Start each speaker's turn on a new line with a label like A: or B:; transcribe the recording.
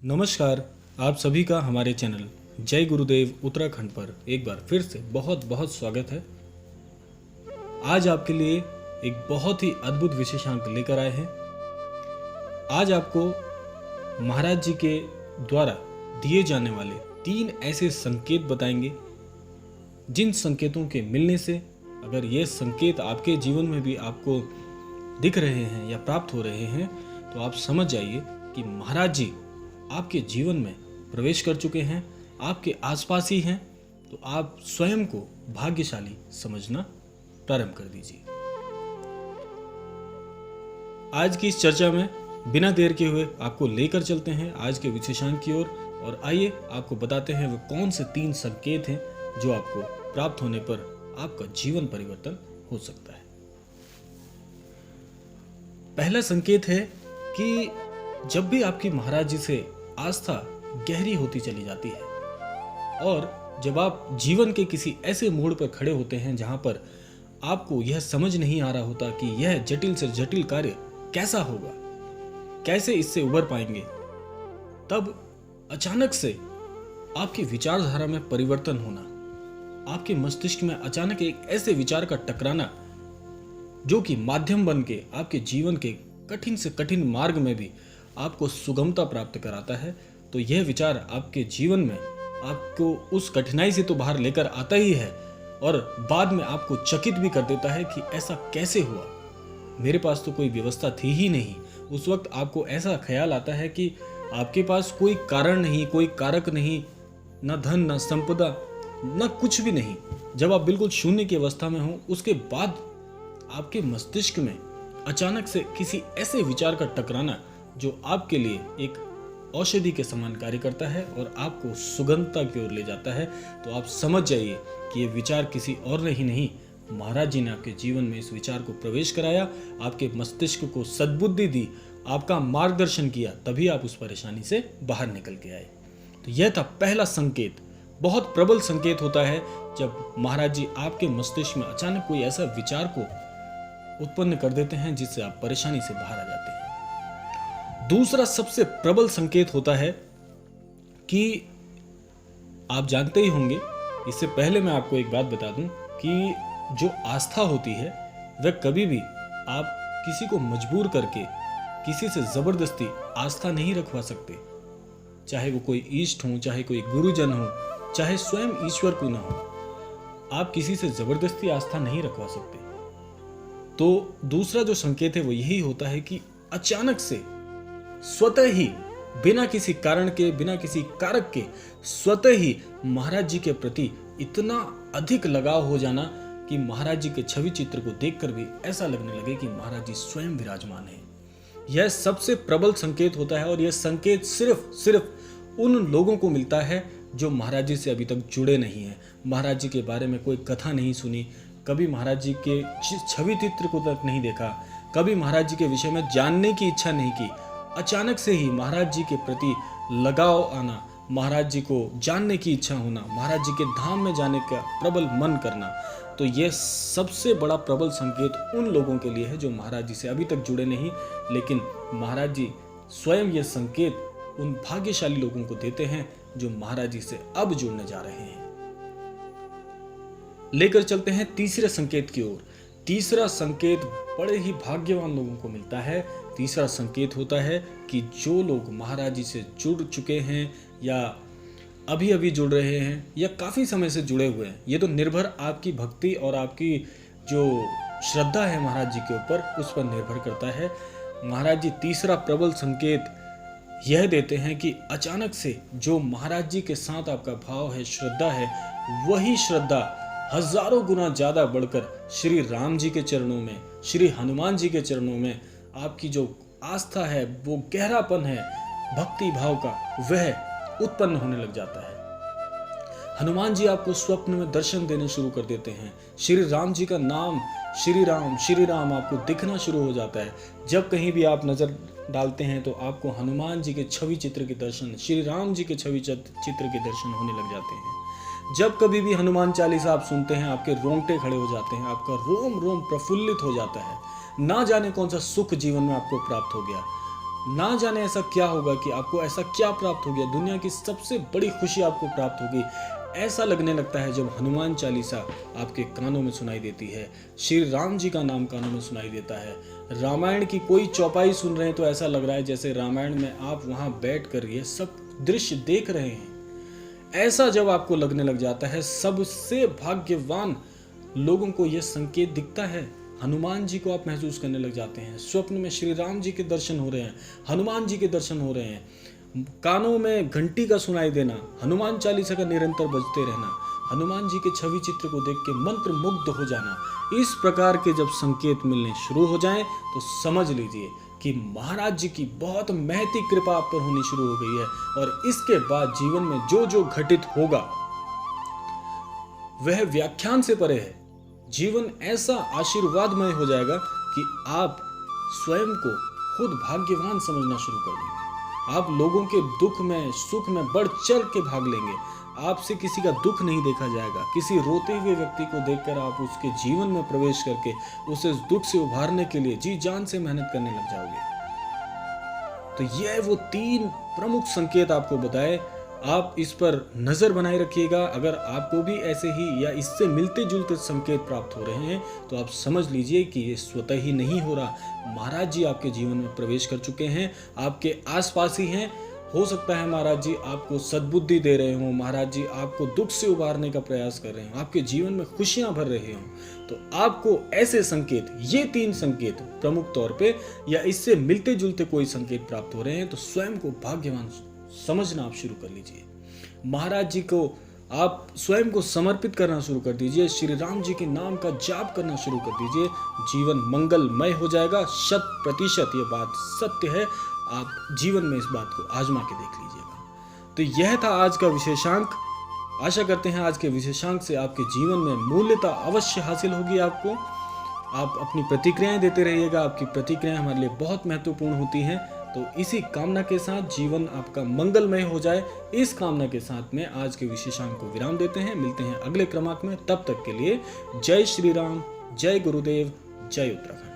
A: नमस्कार। आप सभी का हमारे चैनल जय गुरुदेव उत्तराखंड पर एक बार फिर से बहुत बहुत स्वागत है। आज आपके लिए एक बहुत ही अद्भुत विशेषांक लेकर आए हैं। आज आपको महाराज जी के द्वारा दिए जाने वाले 3 ऐसे संकेत बताएंगे जिन संकेतों के मिलने से अगर ये संकेत आपके जीवन में भी आपको दिख रहे हैं या प्राप्त हो रहे हैं तो आप समझ जाइए कि महाराज जी आपके जीवन में प्रवेश कर चुके हैं, आपके आसपास ही हैं। तो आप स्वयं को भाग्यशाली समझना प्रारंभ कर दीजिए। आज की इस चर्चा में बिना देर के हुए आपको लेकर चलते हैं आज के विशेषांक की ओर और आइए आपको बताते हैं वो कौन से 3 संकेत हैं जो आपको प्राप्त होने पर आपका जीवन परिवर्तन हो सकता है। पहला संकेत है कि जब भी आपकी महाराज जी से आस्था गहरी होती चली जाती है और जब आप जीवन के किसी ऐसे मोड़ पर खड़े होते हैं जहां पर आपको यह समझ नहीं आ रहा होता कि यह जटिल से जटिल कार्य कैसा होगा, कैसे इससे उबर पाएंगे, तब अचानक से आपकी विचारधारा में परिवर्तन होना, आपके मस्तिष्क में अचानक एक ऐसे विचार का टकराना जो कि माध्यम बन के आपके जीवन के कठिन से कठिन मार्ग में भी आपको सुगमता प्राप्त कराता है। तो यह विचार आपके जीवन में आपको उस कठिनाई से तो बाहर लेकर आता ही है और बाद में आपको चकित भी कर देता है कि ऐसा कैसे हुआ, मेरे पास तो कोई व्यवस्था थी ही नहीं। उस वक्त आपको ऐसा ख्याल आता है कि आपके पास कोई कारण नहीं, कोई कारक नहीं, न धन न संपदा न कुछ भी नहीं। जब आप बिल्कुल शून्य की अवस्था में हो उसके बाद आपके मस्तिष्क में अचानक से किसी ऐसे विचार का टकराना जो आपके लिए एक औषधि के समान कार्य करता है और आपको सुगंधता की ओर ले जाता है, तो आप समझ जाइए कि ये विचार किसी और ने ही नहीं, महाराज जी ने आपके जीवन में इस विचार को प्रवेश कराया, आपके मस्तिष्क को सद्बुद्धि दी, आपका मार्गदर्शन किया, तभी आप उस परेशानी से बाहर निकल के आए। तो यह था पहला संकेत। बहुत प्रबल संकेत होता है जब महाराज जी आपके मस्तिष्क में अचानक कोई ऐसा विचार को उत्पन्न कर देते हैं जिससे आप परेशानी से बाहर आ जाते हैं। दूसरा सबसे प्रबल संकेत होता है कि आप जानते ही होंगे, इससे पहले मैं आपको एक बात बता दूं कि जो आस्था होती है वह कभी भी आप किसी को मजबूर करके किसी से जबरदस्ती आस्था नहीं रखवा सकते। चाहे वो कोई इष्ट हो, चाहे कोई गुरुजन हो, चाहे स्वयं ईश्वर को ना हो, आप किसी से जबरदस्ती आस्था नहीं रखवा सकते। तो दूसरा जो संकेत है वो यही होता है कि अचानक से स्वतः ही बिना किसी कारण के, बिना किसी कारक के स्वतः ही महाराज जी के प्रति इतना अधिक लगाव हो जाना कि महाराज जी के छवि चित्र को देखकर भी ऐसा लगने लगे कि महाराज जी स्वयं विराजमान हैं। यह सबसे प्रबल संकेत होता है और यह संकेत सिर्फ उन लोगों को मिलता है जो महाराज जी से अभी तक जुड़े नहीं हैं, महाराज जी के बारे में कोई कथा नहीं सुनी, कभी महाराज जी के छवि चित्र को तक नहीं देखा, कभी महाराज जी के विषय में जानने की इच्छा नहीं की। अचानक से ही महाराज जी के प्रति लगाव आना, महाराज जी को जानने की इच्छा होना, महाराज जी के धाम में जाने का प्रबल मन करना, तो यह सबसे बड़ा प्रबल संकेत उन लोगों के लिए है जो महाराज जी से अभी तक जुड़े नहीं, लेकिन महाराज जी स्वयं यह संकेत उन भाग्यशाली लोगों को देते हैं जो महाराज जी से अब जुड़ने जा रहे हैं। लेकर चलते हैं तीसरे संकेत की ओर। तीसरा संकेत बड़े ही भाग्यवान लोगों को मिलता है। तीसरा संकेत होता है कि जो लोग महाराज जी से जुड़ चुके हैं या अभी अभी जुड़ रहे हैं या काफ़ी समय से जुड़े हुए हैं, ये तो निर्भर आपकी भक्ति और आपकी जो श्रद्धा है महाराज जी के ऊपर, उस पर निर्भर करता है। महाराज जी तीसरा प्रबल संकेत यह देते हैं कि अचानक से जो महाराज जी के साथ आपका भाव है, श्रद्धा है, वही श्रद्धा हजारों गुना ज्यादा बढ़कर श्री राम जी के चरणों में, श्री हनुमान जी के चरणों में आपकी जो आस्था है, वो गहरापन है भक्ति भाव का, वह उत्पन्न होने लग जाता है। हनुमान जी आपको स्वप्न में दर्शन देने शुरू कर देते हैं। श्री राम जी का नाम श्री राम आपको दिखना शुरू हो जाता है। जब कहीं भी आप नजर डालते हैं तो आपको हनुमान जी के छवि चित्र के दर्शन, श्री राम जी के छवि चित्र के दर्शन होने लग जाते हैं। जब कभी भी हनुमान चालीसा आप सुनते हैं, आपके रोंगटे खड़े हो जाते हैं, आपका रोम रोम प्रफुल्लित हो जाता है। ना जाने कौन सा सुख जीवन में आपको प्राप्त हो गया। ना जाने ऐसा क्या होगा कि आपको ऐसा क्या प्राप्त हो गया, दुनिया की सबसे बड़ी खुशी आपको प्राप्त होगी, ऐसा लगने लगता है जब हनुमान चालीसा आपके कानों में सुनाई देती है, श्री राम जी का नाम कानों में सुनाई देता है, रामायण की कोई चौपाई सुन रहे हैं तो ऐसा लग रहा है जैसे रामायण में आप वहां बैठ कर ये सब दृश्य देख रहे हैं। ऐसा जब आपको लगने लग जाता है, सबसे भाग्यवान लोगों को यह संकेत दिखता है, हनुमान जी को आप महसूस करने लग जाते हैं। स्वप्न में श्री राम जी के दर्शन हो रहे हैं, हनुमान जी के दर्शन हो रहे हैं, कानों में घंटी का सुनाई देना, हनुमान चालीसा का निरंतर बजते रहना, हनुमान जी के छवि चित्र को देख के मंत्र मुग्ध हो जाना, इस प्रकार के जब संकेत मिलने शुरू हो जाएं तो समझ लीजिए कि महाराज जी की बहुत महती कृपा आप पर होनी शुरू हो गई है। और इसके बाद जीवन में जो जो घटित होगा वह व्याख्यान से परे है। जीवन ऐसा आशीर्वादमय हो जाएगा कि आप स्वयं को खुद भाग्यवान समझना शुरू कर देंगे। आप लोगों के दुख में सुख में बढ़ चढ़ के भाग लेंगे। आपसे किसी का दुख नहीं देखा जाएगा। किसी रोते हुए व्यक्ति को देखकर आप उसके जीवन में प्रवेश करके उसे उस दुख से उभारने के लिए जी जान से मेहनत करने लग जाओगे। तो यह वो 3 प्रमुख संकेत आपको बताए, आप इस पर नजर बनाए रखिएगा। अगर आपको भी ऐसे ही या इससे मिलते जुलते संकेत प्राप्त हो रहे हैं तो आप समझ लीजिए कि ये स्वतः ही नहीं हो रहा, महाराज जी आपके जीवन में प्रवेश कर चुके हैं, आपके आसपास ही हैं। हो सकता है महाराज जी आपको सद्बुद्धि दे रहे हों, महाराज जी आपको दुख से उबारने का प्रयास कर रहे हों, आपके जीवन में खुशियां भर रहे हों। तो आपको ऐसे संकेत, ये 3 संकेत प्रमुख तौर पे या इससे मिलते जुलते कोई संकेत प्राप्त हो रहे हैं तो स्वयं को भाग्यवान समझना आप शुरू कर लीजिए। महाराज जी को आप स्वयं को समर्पित करना शुरू कर दीजिए, श्री राम जी के नाम का जाप करना शुरू कर दीजिए, जीवन मंगलमय हो जाएगा। 100% ये बात सत्य है। आप जीवन में इस बात को आजमा के देख लीजिएगा। तो यह था आज का विशेषांक। आशा करते हैं आज के विशेषांक से आपके जीवन में मूल्यता अवश्य हासिल होगी। आपको आप अपनी प्रतिक्रियाएं देते रहिएगा। आपकी प्रतिक्रियाएं हमारे लिए बहुत महत्वपूर्ण होती हैं। तो इसी कामना के साथ जीवन आपका मंगलमय हो जाए, इस कामना के साथ में आज के विशेषांक को विराम देते हैं। मिलते हैं अगले क्रमांक में। तब तक के लिए जय श्री राम, जय गुरुदेव, जय उत्तराखंड।